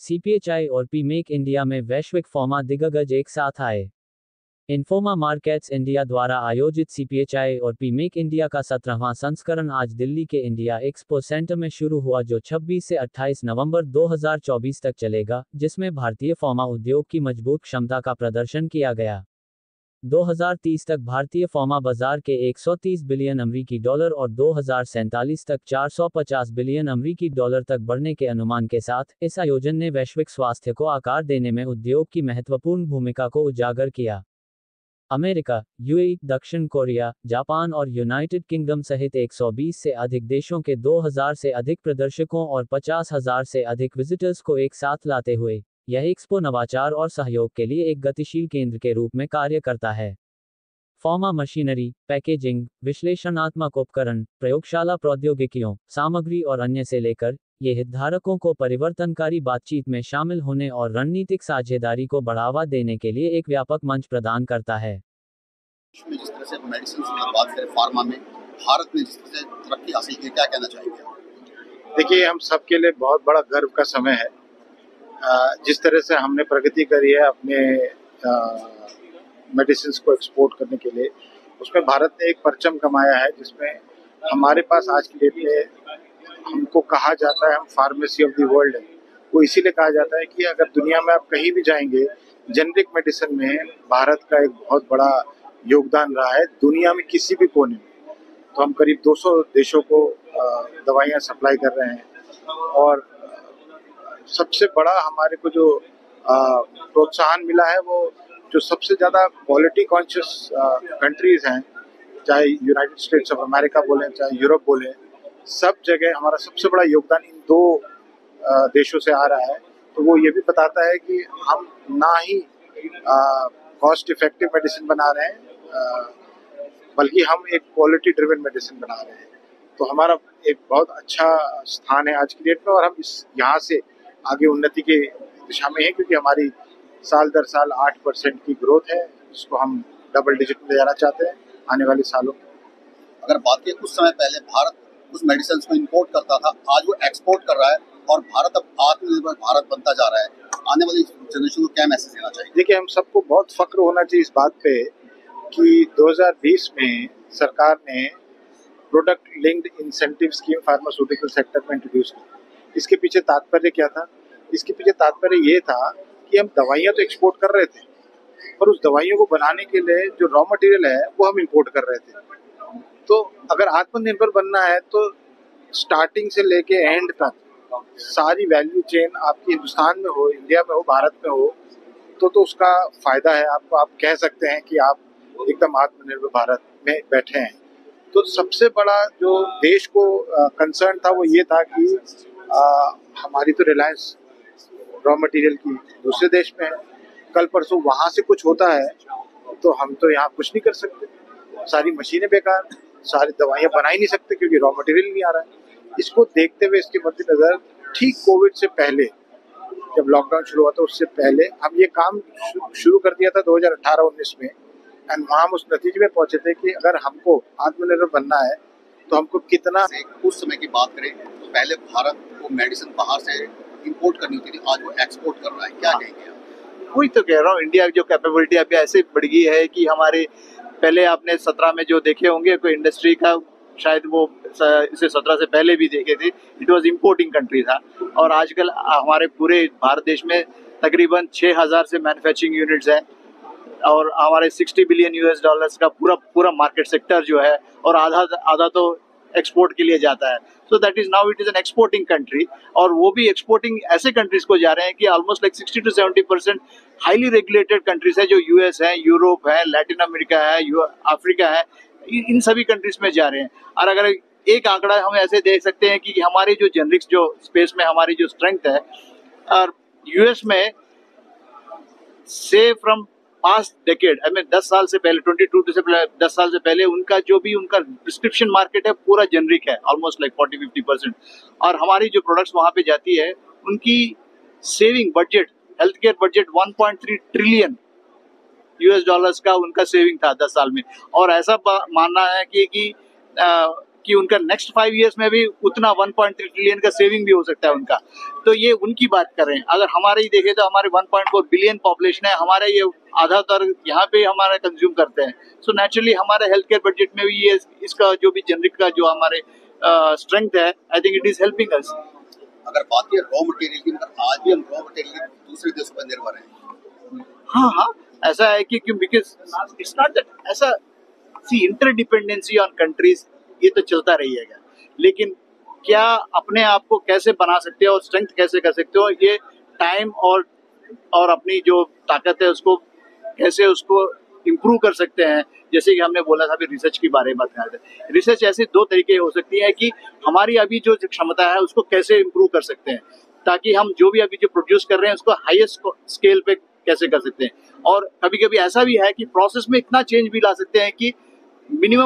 सीपीएचआई और P make India में वैश्विक फार्मा दिग्गज एक साथ आए। इन्फोमा मार्केट्स इंडिया द्वारा आयोजित सीपीएचआई और पी मेक इंडिया का 17वां संस्करण आज दिल्ली के इंडिया एक्सपो सेंटर में शुरू हुआ, जो 26 से 28 नवंबर 2024 तक चलेगा, जिसमें भारतीय फार्मा उद्योग की मजबूत क्षमता का प्रदर्शन किया गया। 2030 तक भारतीय फार्मा बाजार के 130 बिलियन अमेरिकी डॉलर और 2047 तक 450 बिलियन अमेरिकी डॉलर तक बढ़ने के अनुमान के साथ, इस आयोजन ने वैश्विक स्वास्थ्य को आकार देने में उद्योग की महत्वपूर्ण भूमिका को उजागर किया। अमेरिका, यूएई, दक्षिण कोरिया, जापान और यूनाइटेड किंगडम सहित 120 से अधिक देशों के 2000 से अधिक प्रदर्शकों और 50,000 से अधिक विजिटर्स को एक साथ लाते हुए, यह एक्सपो नवाचार और सहयोग के लिए एक गतिशील केंद्र के रूप में कार्य करता है। फार्मा मशीनरी, पैकेजिंग, विश्लेषणात्मक उपकरण, प्रयोगशाला प्रौद्योगिकियों, सामग्री और अन्य से लेकर, ये हितधारकों को परिवर्तनकारी बातचीत में शामिल होने और रणनीतिक साझेदारी को बढ़ावा देने के लिए एक व्यापक मंच प्रदान करता है। जिस तरह से मेडिसिन की बात करें, फार्मा में भारत ने जिस तरह से तरक्की हासिल की, क्या कहना चाहेंगे? देखिए, हम सबके लिए बहुत बड़ा गर्व का समय है। जिस तरह से हमने प्रगति करी है अपने मेडिसिन को एक्सपोर्ट करने के लिए, उसमें भारत ने एक परचम कमाया है, जिसमें हमारे पास आज की डेट में हमको कहा जाता है हम फार्मेसी ऑफ द वर्ल्ड है। वो इसीलिए कहा जाता है कि अगर दुनिया में आप कहीं भी जाएंगे, जेनरिक मेडिसिन में भारत का एक बहुत बड़ा योगदान रहा है, दुनिया में किसी भी कोने में। तो हम करीब 200 देशों को दवाइयाँ सप्लाई कर रहे हैं, और सबसे बड़ा हमारे को जो प्रोत्साहन मिला है, वो जो सबसे ज़्यादा क्वालिटी कॉन्शियस कंट्रीज़ हैं, चाहे यूनाइटेड स्टेट्स ऑफ अमेरिका बोलें, चाहे यूरोप बोलें, सब जगह हमारा सबसे बड़ा योगदान इन दो देशों से आ रहा है। तो वो ये भी बताता है कि हम ना ही कॉस्ट इफेक्टिव मेडिसिन बना रहे हैं, बल्कि हम एक क्वालिटी ड्रिवन मेडिसिन बना रहे हैं। तो हमारा एक बहुत अच्छा स्थान है आज की डेट में, और हम यहाँ से आगे उन्नति के दिशा में हैं, क्योंकि हमारी साल दर साल 8% की ग्रोथ है, जिसको हम डबल डिजिट में ले जाना चाहते हैं आने वाले सालों में। अगर बात करें, कुछ समय पहले भारत कुछ मेडिसिन को इंपोर्ट करता था, आज वो एक्सपोर्ट कर रहा है, और भारत अब आत्मनिर्भर भारत बनता जा रहा है। आने वाली जनरेशन को क्या मैसेज देना चाहिए? देखिए, हम सबको बहुत फक्र होना चाहिए इस बात पे कि 2020 में सरकार ने product linked incentive scheme pharmaceutical sector में इंट्रोड्यूस की। इसके पीछे तात्पर्य क्या था? इसके पीछे तात्पर्य ये था कि हम दवाइयाँ तो एक्सपोर्ट कर रहे थे, पर उस दवाइयों को बनाने के लिए जो रॉ मटेरियल है वो हम इंपोर्ट कर रहे थे। तो अगर आत्मनिर्भर बनना है, तो स्टार्टिंग से लेके एंड तक सारी वैल्यू चेन आपकी हिंदुस्तान में हो, इंडिया में हो, भारत में हो, तो उसका फायदा है आपको। आप कह सकते हैं कि आप एकदम आत्मनिर्भर भारत में बैठे हैं। तो सबसे बड़ा जो देश को कंसर्न था, वो ये था कि हमारी तो रिलायंस रॉ मटेरियल की दूसरे देश में है, कल परसों वहाँ से कुछ होता है तो हम तो यहाँ कुछ नहीं कर सकते। सारी मशीनें बेकार, सारी दवाइयाँ बना ही नहीं सकते, क्योंकि रॉ मटेरियल नहीं आ रहा है। इसको देखते हुए, इसके मद्देनजर, ठीक कोविड से पहले, जब लॉकडाउन शुरू हुआ था, उससे पहले हम ये काम शुरू कर दिया था 2018-19 में, एंड वहाँ हम उस नतीजे में पहुंचे थे कि अगर हमको आत्मनिर्भर बनना है तो हमको कितना। उस समय की बात करें तो पहले भारत को मेडिसिन बाहर से इंपोर्ट करनी होती थी, आज वो एक्सपोर्ट कर रहा है, क्या कहेंगे? वही तो कह रहा हूँ, इंडिया की जो कैपेबिलिटी अभी ऐसे बढ़ गई है कि हमारे पहले आपने 17 में जो देखे होंगे कोई इंडस्ट्री का, शायद वो इसे 17 से पहले भी देखे थे, इट वाज इंपोर्टिंग कंट्री था। और आजकल हमारे पूरे भारत देश में तकरीबन 6000 से मैन्युफैक्चरिंग यूनिट्स हैं, और हमारे 60 बिलियन यूएस डॉलर्स का पूरा मार्केट सेक्टर जो है, और आधा तो एक्सपोर्ट के लिए जाता है। So that is now it is an exporting country, और वो भी एक्सपोर्टिंग ऐसे कंट्रीज को जा रहे हैं कि almost like 60 to 70% highly regulated countries है, जो यूएस है, यूरोप है, लैटिन अमेरिका है, अफ्रीका है, इन सभी कंट्रीज में जा रहे हैं। और अगर एक आंकड़ा हम ऐसे देख सकते हैं कि हमारे जो जेनरिक्स जो स्पेस में हमारी जो स्ट्रेंथ है, और यूएस में से from past decade, I mean 10 साल से पहले, 22 से 10 साल से पहले, उनका जो भी उनका प्रिस्क्रिप्शन मार्केट है पूरा जेनरिक है, ऑलमोस्ट लाइक 40-50%। और हमारी जो प्रोडक्ट्स वहां पे जाती है, उनकी saving budget, health care budget 1.3 trillion US dollars का उनका सेविंग था 10 साल में। और ऐसा मानना है कि कि उनका नेक्स्ट 5 इयर्स में भी उतना 1.3 ट्रिलियन का सेविंग भी हो सकता है उनका। तो ये उनकी बात कर रहे हैं। अगर हमारे ही देखें तो हमारे 1.4 बिलियन पॉपुलेशन है, हमारे ये आधातर यहाँ पे हमारा कंज्यूम करते हैं। सो नेचुरली हमारे हेल्थ केयर बजट में भी ये इसका जो भी जेनरिक का जो हमारे स्ट्रेंथ है, I think it is helping us. अगर बात की रॉ मटेरियल की, मतलब आज भी हम रॉ मटेरियल दूसरे देशों पर निर्भर हैं। हाँ, ऐसा है कि बिकॉज इट्स नॉट दैट ऐसा सी इंटरडिपेंडेंसी ऑन कंट्रीज, ये तो चलता रहिएगा, लेकिन क्या अपने आप को कैसे बना सकते हो और स्ट्रेंथ कैसे कर सकते हो, ये टाइम और अपनी जो ताकत है उसको कैसे उसको इम्प्रूव कर सकते हैं। जैसे कि हमने बोला था अभी रिसर्च की बारे में बात कर रहे थे। रिसर्च ऐसे 2 तरीके हो सकती है कि हमारी अभी जो क्षमता है उसको कैसे इम्प्रूव कर सकते हैं, ताकि हम जो भी अभी जो प्रोड्यूस कर रहे हैं उसको हाईएस्ट स्केल पे कैसे कर सकते हैं। और कभी कभी ऐसा भी है कि प्रोसेस में इतना चेंज भी ला सकते हैं कि मिनिमम